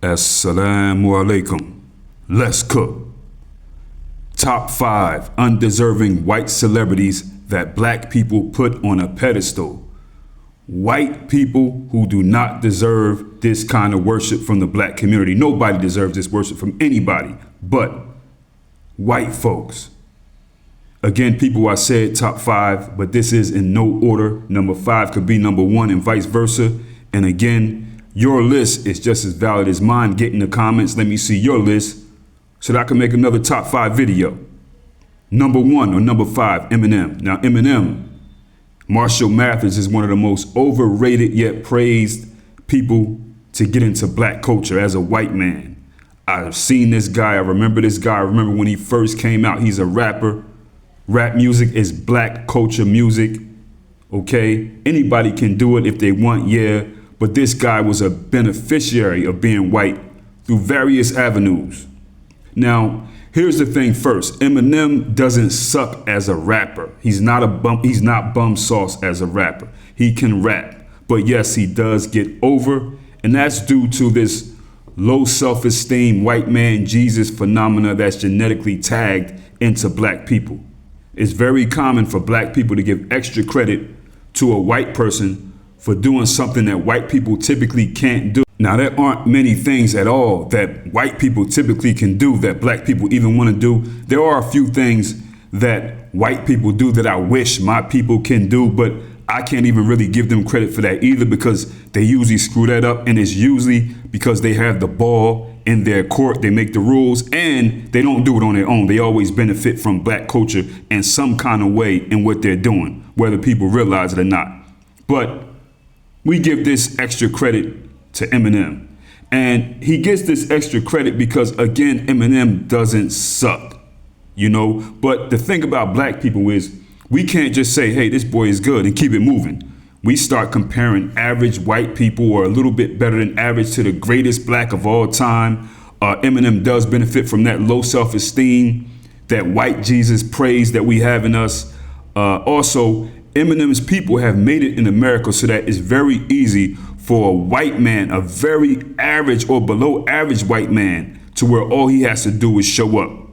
Assalamu alaikum. Let's cook. Top 5 undeserving white celebrities that black people put on a pedestal. White people who do not deserve this kind of worship from the black community. Nobody deserves this worship from anybody but white folks. Again, people, I said top 5, but this is in no order. Number 5 could be number 1 and vice versa. And again, your list is just as valid as mine. Get in the comments. Let me see your list so that I can make another top 5 video. Number 1 or number 5, Eminem. Now, Eminem, Marshall Mathers, is one of the most overrated yet praised people to get into black culture as a white man. I've seen this guy. I remember this guy. I remember when he first came out. He's a rapper. Rap music is black culture music. Okay? Anybody can do it if they want, yeah. But this guy was a beneficiary of being white through various avenues. Now, here's the thing first. Eminem doesn't suck as a rapper. He's not bum sauce as a rapper. He can rap. But yes, he does get over. And that's due to this low self-esteem white man Jesus phenomena that's genetically tagged into black people. It's very common for black people to give extra credit to a white person for doing something that white people typically can't do. Now, there aren't many things at all that white people typically can do that black people even want to do. There are a few things that white people do that I wish my people can do, but I can't even really give them credit for that either, because they usually screw that up, and it's usually because they have the ball in their court. They make the rules and they don't do it on their own. They always benefit from black culture in some kind of way in what they're doing, whether people realize it or not. But we give this extra credit to Eminem. And he gets this extra credit because, again, Eminem doesn't suck, you know. But the thing about black people is we can't just say, hey, this boy is good and keep it moving. We start comparing average white people, or a little bit better than average, to the greatest black of all time. Eminem does benefit from that low self-esteem, that white Jesus praise that we have in us. Also, Eminem's people have made it in America so that it's very easy for a white man, a very average or below average white man, to where all he has to do is show up.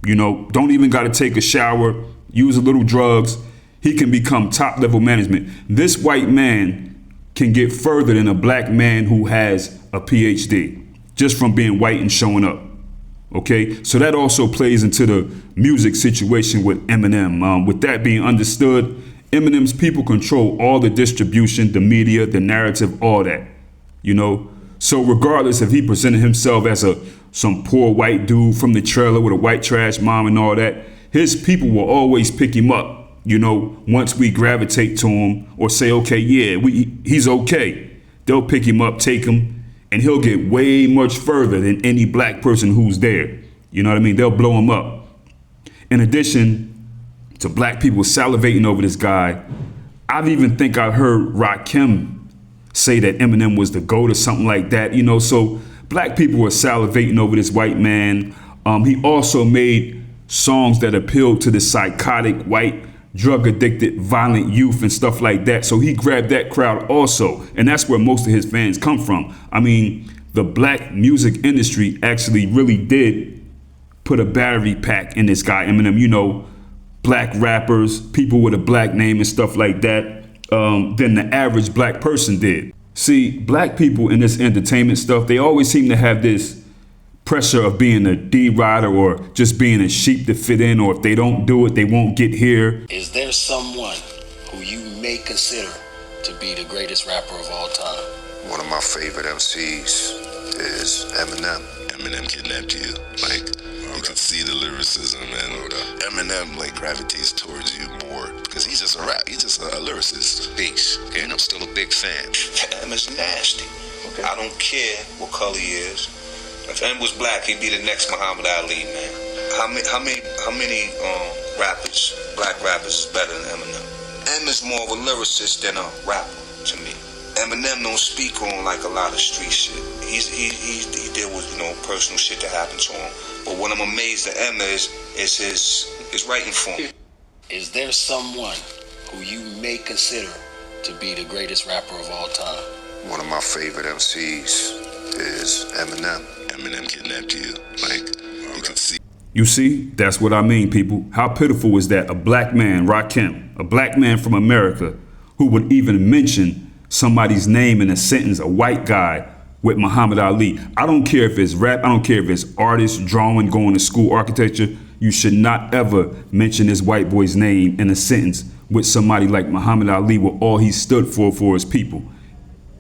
You know, don't even got to take a shower, use a little drugs. He can become top level management. This white man can get further than a black man who has a PhD just from being white and showing up. Okay, so that also plays into the music situation with Eminem. With that being understood, Eminem's people control all the distribution, the media, the narrative, all that, you know. So regardless if he presented himself as some poor white dude from the trailer with a white trash mom and all that, his people will always pick him up, you know, once we gravitate to him or say, okay, yeah, he's okay. They'll pick him up, take him, and he'll get way much further than any black person who's there. You know what I mean? They'll blow him up. In addition to black people salivating over this guy, I've even think I heard Rakim say that Eminem was the GOAT or something like that, you know. So black people were salivating over this white man. He also made songs that appealed to the psychotic, white, drug addicted, violent youth and stuff like that. So he grabbed that crowd also. And that's where most of his fans come from. I mean, the black music industry actually really did put a battery pack in this guy, Eminem, you know, black rappers, people with a black name and stuff like that, than the average black person did. See, black people in this entertainment stuff, they always seem to have this pressure of being a D-rider or just being a sheep to fit in, or if they don't do it, they won't get here. Is there someone who you may consider to be the greatest rapper of all time? One of my favorite MCs is Eminem. Eminem kidnapped you. Like, you can see the lyricism, and Eminem like gravitates towards you more because he's just a lyricist. Beast. Okay, and I'm still a big fan. M is nasty. Okay. I don't care what color he is. If M was black, he'd be the next Muhammad Ali, man. How many rappers, black rappers, is better than Eminem? M is more of a lyricist than a rapper to me. Eminem don't speak on like a lot of street shit. He deal with, you know, personal shit that happened to him. But what I'm amazed at M is his writing form. Is there someone who you may consider to be the greatest rapper of all time? One of my favorite MCs is Eminem. Eminem kidnapped you. Like, you can see. You see, that's what I mean, people. How pitiful is that a black man, Rakim, a black man from America, who would even mention somebody's name in a sentence, a white guy with Muhammad Ali. I don't care if it's rap, I don't care if it's artist, drawing, going to school, architecture. You should not ever mention this white boy's name in a sentence with somebody like Muhammad Ali, with all he stood for his people.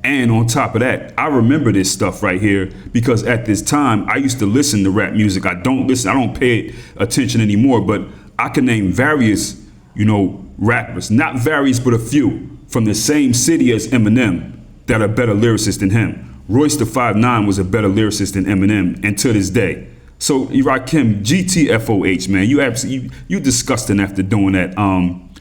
And on top of that, I remember this stuff right here because at this time I used to listen to rap music. I don't pay attention anymore, but I can name various, rappers, not various, but a few from the same city as Eminem that are better lyricists than him. Royce the 5'9" was a better lyricist than Eminem, and to this day. So Rakim, GTFOH, man, you disgusting after doing that.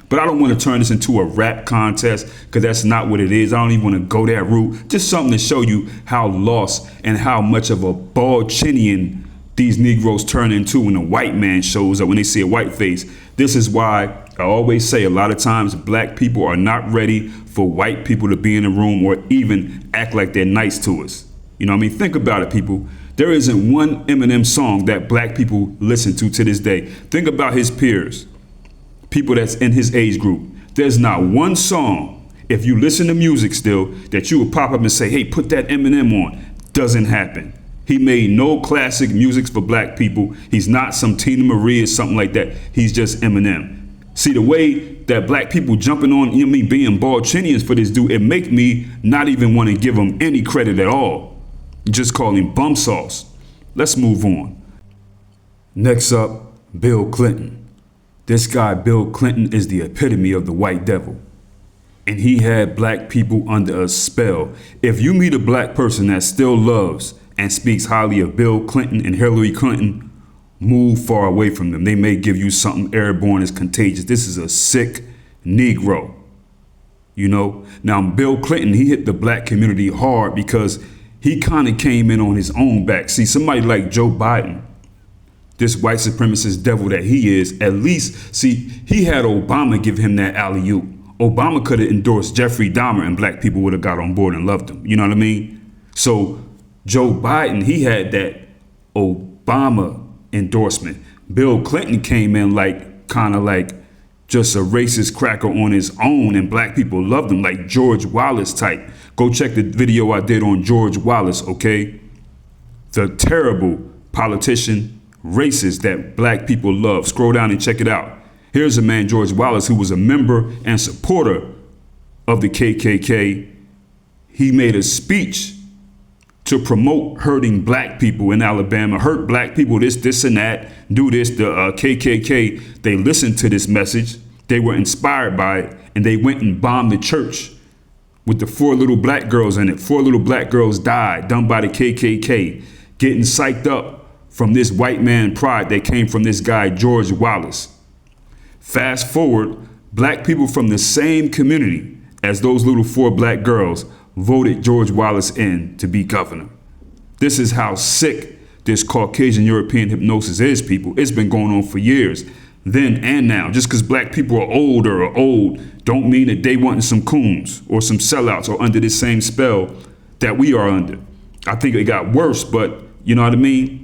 But I don't want to turn this into a rap contest because that's not what it is. I don't even want to go that route. Just something to show you how lost and how much of a bald chinian these Negroes turn into when a white man shows up, when they see a white face. This is why I always say a lot of times black people are not ready for white people to be in the room or even act like they're nice to us. You know what I mean? Think about it, people. There isn't one Eminem song that black people listen to this day. Think about his peers. People that's in his age group. There's not one song, if you listen to music still, that you would pop up and say, hey, put that Eminem on. Doesn't happen. He made no classic music for black people. He's not some Tina Marie or something like that. He's just Eminem. See, the way that black people jumping on, being bald chinians for this dude, it make me not even want to give him any credit at all. Just call him bum sauce. Let's move on. Next up, Bill Clinton. This guy, Bill Clinton, is the epitome of the white devil. And he had black people under a spell. If you meet a black person that still loves and speaks highly of Bill Clinton and Hillary Clinton, move far away from them. They may give you something airborne as contagious. This is a sick Negro. Now Bill Clinton, he hit the black community hard because he kind of came in on his own back. See, somebody like Joe Biden, this white supremacist devil that he is, at least, see, he had Obama give him that alley-oop. Obama could have endorsed Jeffrey Dahmer and black people would have got on board and loved him. You know what I mean? So Joe Biden, he had that Obama endorsement. Bill Clinton came in kind of like just a racist cracker on his own, and black people loved him, like George Wallace type. Go check the video I did on George Wallace, okay? The terrible politician, racist that black people love. Scroll down and check it out. Here's a man, George Wallace, who was a member and supporter of the KKK. He made a speech to promote hurting black people in Alabama, hurt black people, this and that, do this. The KKK, they listened to this message. They were inspired by it, and they went and bombed the church with the 4 little black girls in it. 4 little black girls died, done by the KKK, getting psyched up from this white man pride that came from this guy, George Wallace. Fast forward, black people from the same community as those little 4 black girls voted George Wallace in to be governor. This is how sick this Caucasian European hypnosis is, people. It's been going on for years, then and now. Just because black people are older or old don't mean that they wanting some coons or some sellouts or under this same spell that we are under. I think it got worse, but you know what I mean?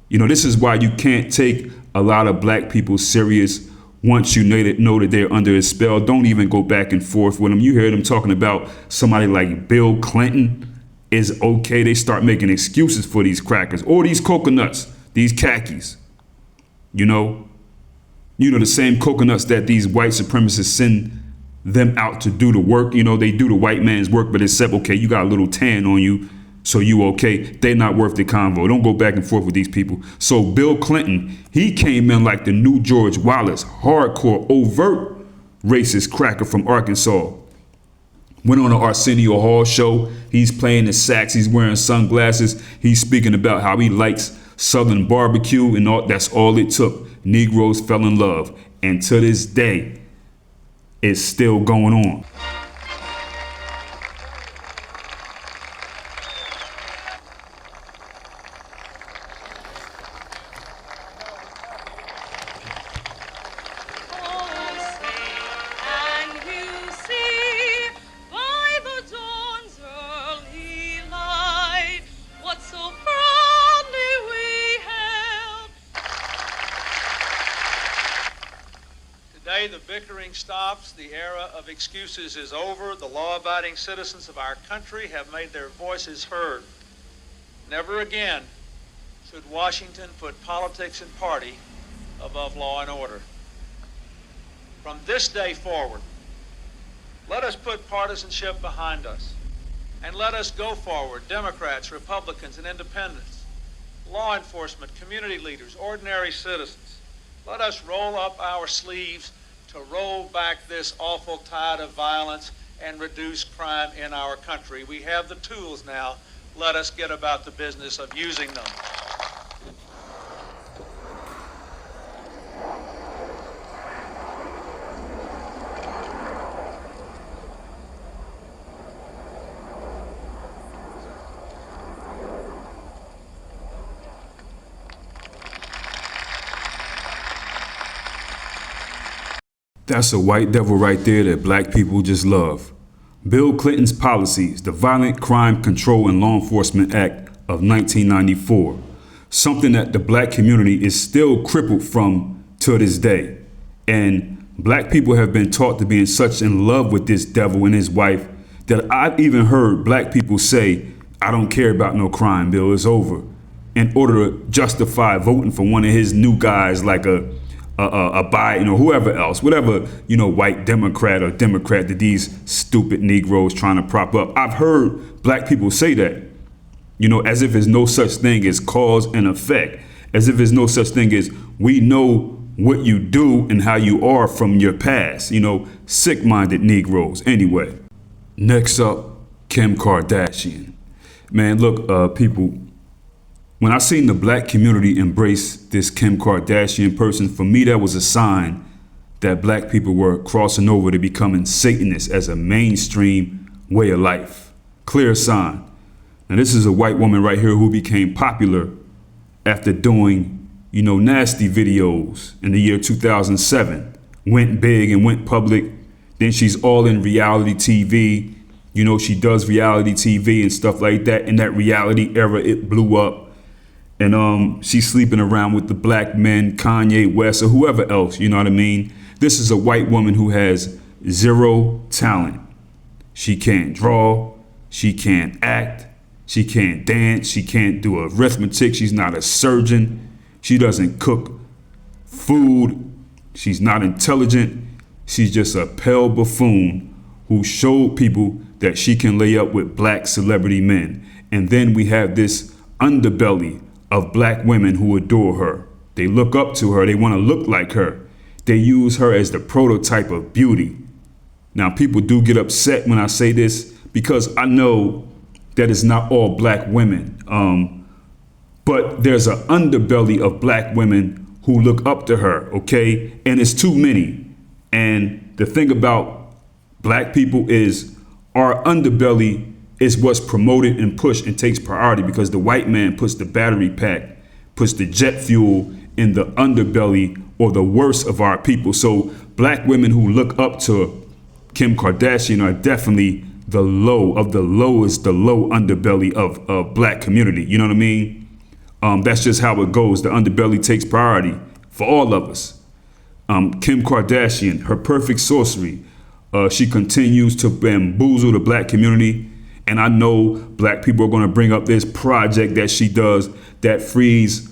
This is why you can't take a lot of black people serious once you know that they're under a spell. Don't even go back and forth with them. You hear them talking about somebody like Bill Clinton is okay. They start making excuses for these crackers or these coconuts, these khakis. The same coconuts that these white supremacists send them out to do the work. They do the white man's work, but except, okay, you got a little tan on you, so you okay. They're not worth the convo. Don't go back and forth with these people. So Bill Clinton, he came in like the new George Wallace, hardcore, overt racist cracker from Arkansas. Went on an Arsenio Hall show. He's playing the sax. He's wearing sunglasses. He's speaking about how he likes Southern barbecue and all. That's all it took. Negroes fell in love. And to this day, it's still going on. bickering stops, the era of excuses is over. The law-abiding citizens of our country have made their voices heard. Never again should Washington put politics and party above law and order. From this day forward, let us put partisanship behind us, and let us go forward, Democrats, Republicans, and independents, law enforcement, community leaders, ordinary citizens. Let us roll up our sleeves to roll back this awful tide of violence and reduce crime in our country. We have the tools now. Let us get about the business of using them. That's a white devil right there that black people just love. Bill Clinton's policies, the Violent Crime Control and Law Enforcement Act of 1994, something that the black community is still crippled from to this day. And black people have been taught to be in love with this devil and his wife that I've even heard black people say, I don't care about no crime bill, it's over, in order to justify voting for one of his new guys like a Biden or whoever else, whatever, white Democrat or Democrat that these stupid Negroes trying to prop up. I've heard black people say that, as if there's no such thing as cause and effect, as if there's no such thing as we know what you do and how you are from your past, sick-minded Negroes. Anyway, next up, Kim Kardashian. Man, look, people, when I seen the black community embrace this Kim Kardashian person, for me, that was a sign that black people were crossing over to becoming Satanists as a mainstream way of life. Clear sign. Now, this is a white woman right here who became popular after doing, nasty videos in the year 2007. Went big and went public. Then she's all in reality TV. She does reality TV and stuff like that. In that reality era, it blew up. And she's sleeping around with the black men, Kanye West, or whoever else, you know what I mean? This is a white woman who has zero talent. She can't draw, she can't act, she can't dance, she can't do arithmetic, she's not a surgeon, she doesn't cook food, she's not intelligent, she's just a pale buffoon who showed people that she can lay up with black celebrity men. And then we have this underbelly of black women who adore her. They look up to her. They want to look like her. They use her as the prototype of beauty. Now, people do get upset when I say this because I know that it's not all black women. But there's an underbelly of black women who look up to her, okay? And it's too many. And the thing about black people is our underbelly is what's promoted and pushed and takes priority because the white man puts the battery pack, puts the jet fuel in the underbelly or the worst of our people. So black women who look up to Kim Kardashian are definitely the low of the lowest, the low underbelly of black community. You know what I mean? That's just how it goes. The underbelly takes priority for all of us. Kim Kardashian, her perfect sorcery. She continues to bamboozle the black community. And I know black people are going to bring up this project that she does that frees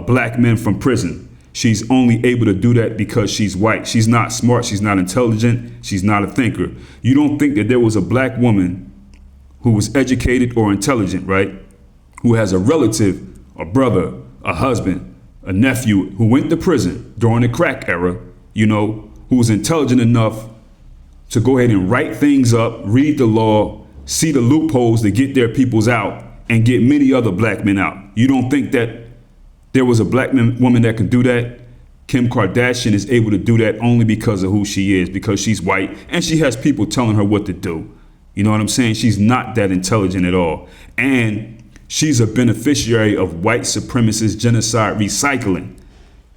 black men from prison. She's only able to do that because she's white. She's not smart. She's not intelligent. She's not a thinker. You don't think that there was a black woman who was educated or intelligent, right? Who has a relative, a brother, a husband, a nephew who went to prison during the crack era, who was intelligent enough to go ahead and write things up, read the law, see the loopholes to get their peoples out and get many other black men out. You don't think that there was a black woman that could do that? Kim Kardashian is able to do that only because of who she is, because she's white and she has people telling her what to do. You know what I'm saying? She's not that intelligent at all. And she's a beneficiary of white supremacist genocide recycling.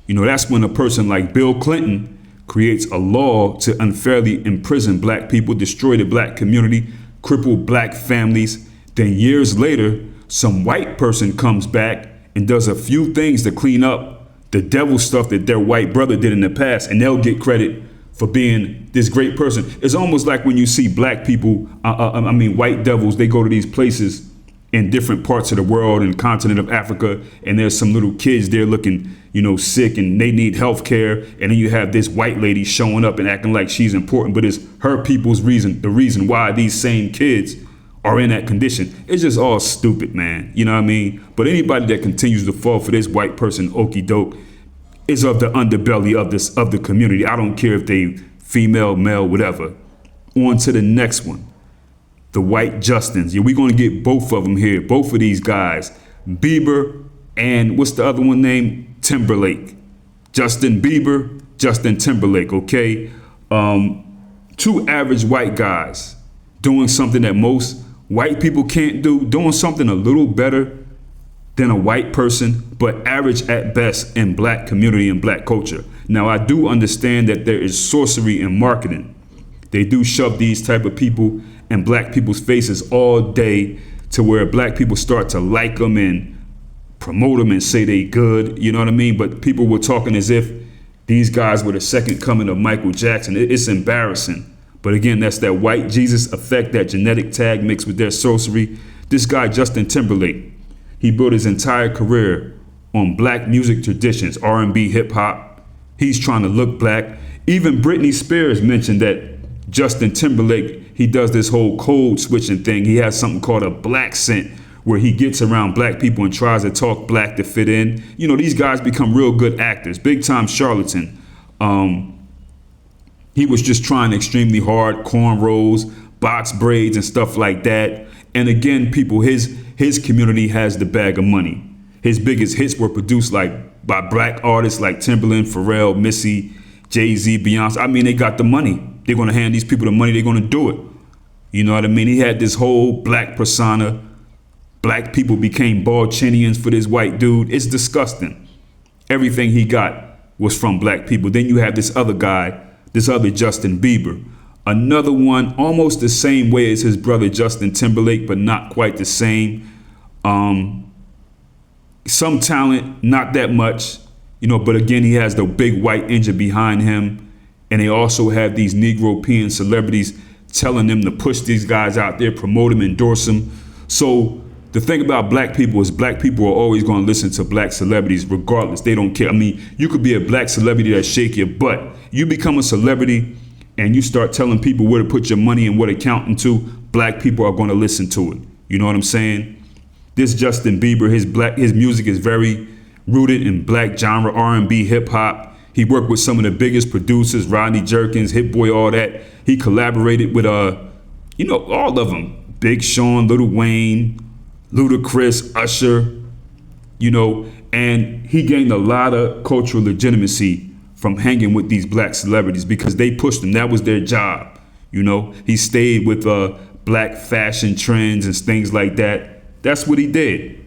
That's when a person like Bill Clinton creates a law to unfairly imprison black people, destroy the black community, cripple black families. Then years later, some white person comes back and does a few things to clean up the devil stuff that their white brother did in the past, and they'll get credit for being this great person. It's almost like when you see black people, white devils, they go to these places in different parts of the world and continent of Africa, and there's some little kids there looking, sick and they need health care. And then you have this white lady showing up and acting like she's important, but it's her people's the reason why these same kids are in that condition. It's just all stupid, man. You know what I mean? But anybody that continues to fall for this white person okey doke is of the underbelly of the community. I don't care if they female, male, whatever. On to the next one. The white Justins. Yeah, we're going to get both of them here. Both of these guys. Bieber and what's the other one named? Timberlake. Justin Bieber, Justin Timberlake, okay? Two average white guys doing something that most white people can't do, doing something a little better than a white person, but average at best in black community and black culture. Now, I do understand that there is sorcery in marketing. They do shove these type of people in black people's faces all day to where black people start to like them and promote them and say they good, you know what I mean? But people were talking as if these guys were the second coming of Michael Jackson. It's embarrassing. But again, that's that white Jesus effect, that genetic tag mixed with their sorcery. This guy, Justin Timberlake, he built his entire career on black music traditions, R&B, hip hop. He's trying to look black. Even Britney Spears mentioned that Justin Timberlake, he does this whole code switching thing. He has something called a black scent where he gets around black people and tries to talk black to fit in. These guys become real good actors, big time charlatan. He was just trying extremely hard, cornrows, box braids and stuff like that. And again, people, his community has the bag of money. His biggest hits were produced by black artists like Timberland, Pharrell, Missy, Jay-Z, Beyonce. I mean, they got the money. They're going to hand these people the money. They're going to do it. You know what I mean? He had this whole black persona. Black people became Balchinians for this white dude. It's disgusting. Everything he got was from black people. Then you have this other guy, this other Justin Bieber. Another one almost the same way as his brother Justin Timberlake, but not quite the same. Some talent, not that much, but again, he has the big white engine behind him. And they also have these Negro-European celebrities telling them to push these guys out there, promote them, endorse them. So the thing about black people is black people are always going to listen to black celebrities regardless. They don't care. I mean, you could be a black celebrity that shake your butt. You become a celebrity and you start telling people where to put your money and what it counting to, black people are going to listen to it. You know what I'm saying? This Justin Bieber, his music is very rooted in black genre, R&B, hip hop. He worked with some of the biggest producers, Rodney Jerkins, Hit Boy, all that. He collaborated with, all of them. Big Sean, Lil Wayne, Ludacris, Usher, and he gained a lot of cultural legitimacy from hanging with these black celebrities because they pushed him. That was their job. He stayed with black fashion trends and things like that. That's what he did.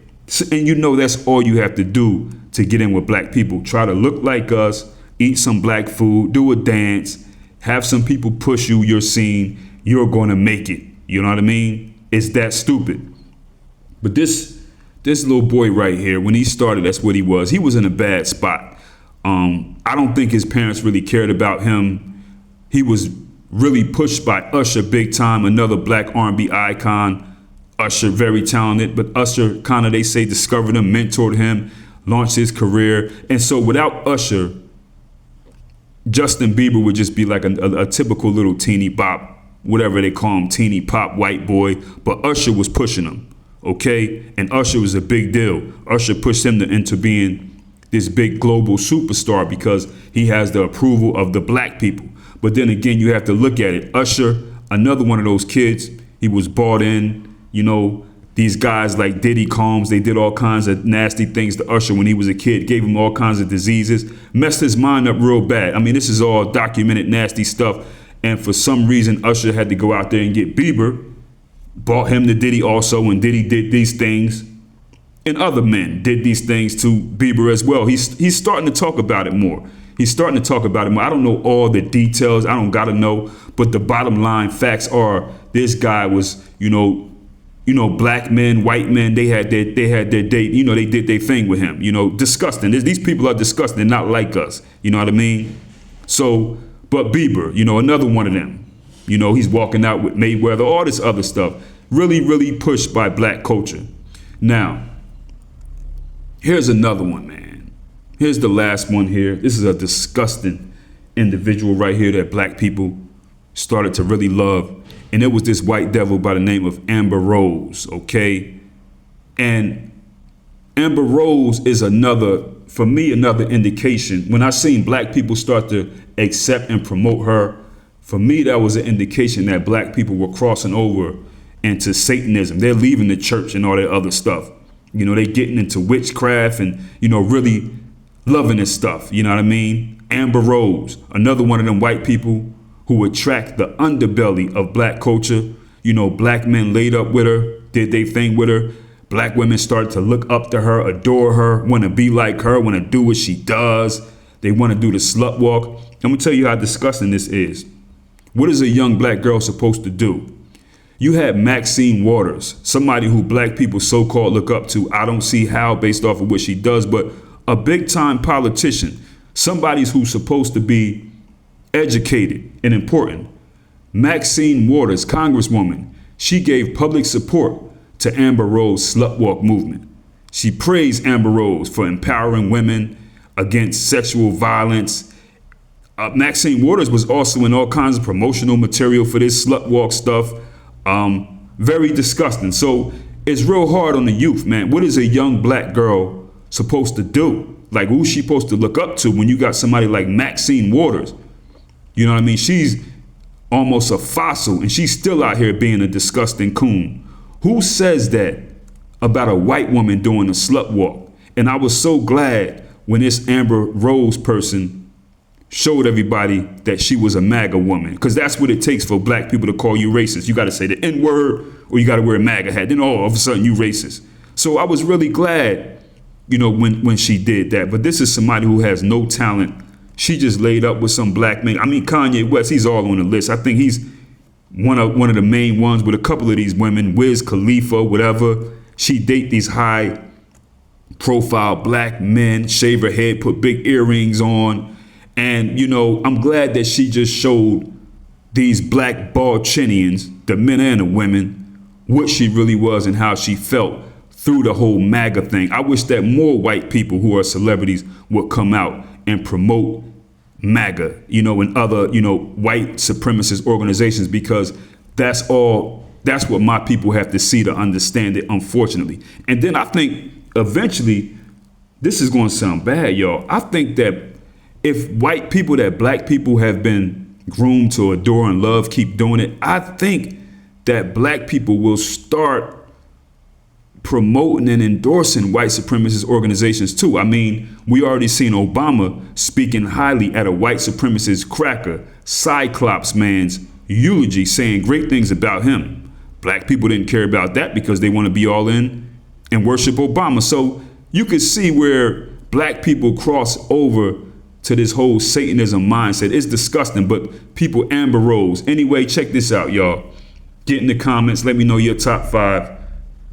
And that's all you have to do to get in with black people. Try to look like us, eat some black food, do a dance, have some people push you, your scene, you're going to make it. You know what I mean? It's that stupid. But this little boy right here, when he started, that's what he was. He was in a bad spot. I don't think his parents really cared about him. He was really pushed by Usher big time, another black R&B icon. Usher, very talented, but Usher kind of, they say, discovered him, mentored him, launched his career. And so without Usher, Justin Bieber would just be like a typical little teeny bop, whatever they call him, teeny pop white boy. But Usher was pushing him, okay? And Usher was a big deal. Usher pushed him into being this big global superstar because he has the approval of the black people. But then again, you have to look at it. Usher, another one of those kids, he was bought in. These guys like Diddy Combs, they did all kinds of nasty things to Usher when he was a kid, gave him all kinds of diseases, messed his mind up real bad. I mean, this is all documented nasty stuff. And for some reason, Usher had to go out there and get Bieber, bought him to Diddy also, and Diddy did these things. And other men did these things to Bieber as well. He's starting to talk about it more. I don't know all the details. I don't got to know. But the bottom line facts are this guy was, black men, white men, they had their date, they did their thing with him, disgusting. These people are disgusting. They're not like us. You know what I mean? So But Bieber, another one of them. He's walking out with Mayweather, all this other stuff. Really, really pushed by black culture. Now, here's another one, man. Here's the last one here. This is a disgusting individual right here that black people started to really love. And it was this white devil by the name of Amber Rose, okay? And Amber Rose is another indication. When I seen black people start to accept and promote her, for me, that was an indication that black people were crossing over into Satanism. They're leaving the church and all that other stuff. They getting into witchcraft and, really loving this stuff. You know what I mean? Amber Rose, another one of them white people who attract the underbelly of black culture. Black men laid up with her, did their thing with her. Black women started to look up to her, adore her, want to be like her, want to do what she does. They want to do the slut walk. I'm going to tell you how disgusting this is. What is a young black girl supposed to do? You had Maxine Waters, somebody who black people so-called look up to. I don't see how based off of what she does, but a big-time politician, somebody who's supposed to be educated and important. Maxine Waters, Congresswoman, she gave public support to Amber Rose slut walk movement. She praised Amber Rose for empowering women against sexual violence. Maxine Waters was also in all kinds of promotional material for this slut walk stuff. Very disgusting. So it's real hard on the youth, man. What is a young black girl supposed to do? Like, who's she supposed to look up to when you got somebody like Maxine Waters? You know what I mean? She's almost a fossil and she's still out here being a disgusting coon. Who says that about a white woman doing a slut walk? And I was so glad when this Amber Rose person showed everybody that she was a MAGA woman, because that's what it takes for black people to call you racist. You got to say the N-word or you got to wear a MAGA hat. Then all of a sudden you racist. So I was really glad, when she did that. But this is somebody who has no talent. She just laid up with some black man. I mean, Kanye West, he's all on the list. I think he's one of the main ones with a couple of these women, Wiz Khalifa, whatever. She date these high profile black men, shave her head, put big earrings on. And, I'm glad that she just showed these black Balchinians, the men and the women, what she really was and how she felt through the whole MAGA thing. I wish that more white people who are celebrities would come out and promote MAGA, and other, white supremacist organizations, because that's what my people have to see to understand it, unfortunately. And then I think eventually, this is going to sound bad, y'all. I think that if white people, that black people have been groomed to adore and love, keep doing it, I think that black people will start promoting and endorsing white supremacist organizations too. I mean, we already seen Obama speaking highly at a white supremacist cracker, Cyclops man's eulogy, saying great things about him. Black people didn't care about that because they want to be all in and worship Obama. So you can see where black people cross over to this whole Satanism mindset. It's disgusting, but people, Amber Rose. Anyway, check this out, y'all. Get in the comments. Let me know your top 5.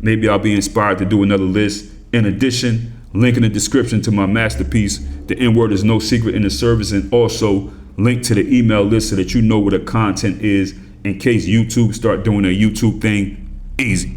Maybe I'll be inspired to do another list. In addition, link in the description to my masterpiece, The N-Word is No Secret in the Service, and also link to the email list so that you know what the content is in case YouTube start doing a YouTube thing. Easy.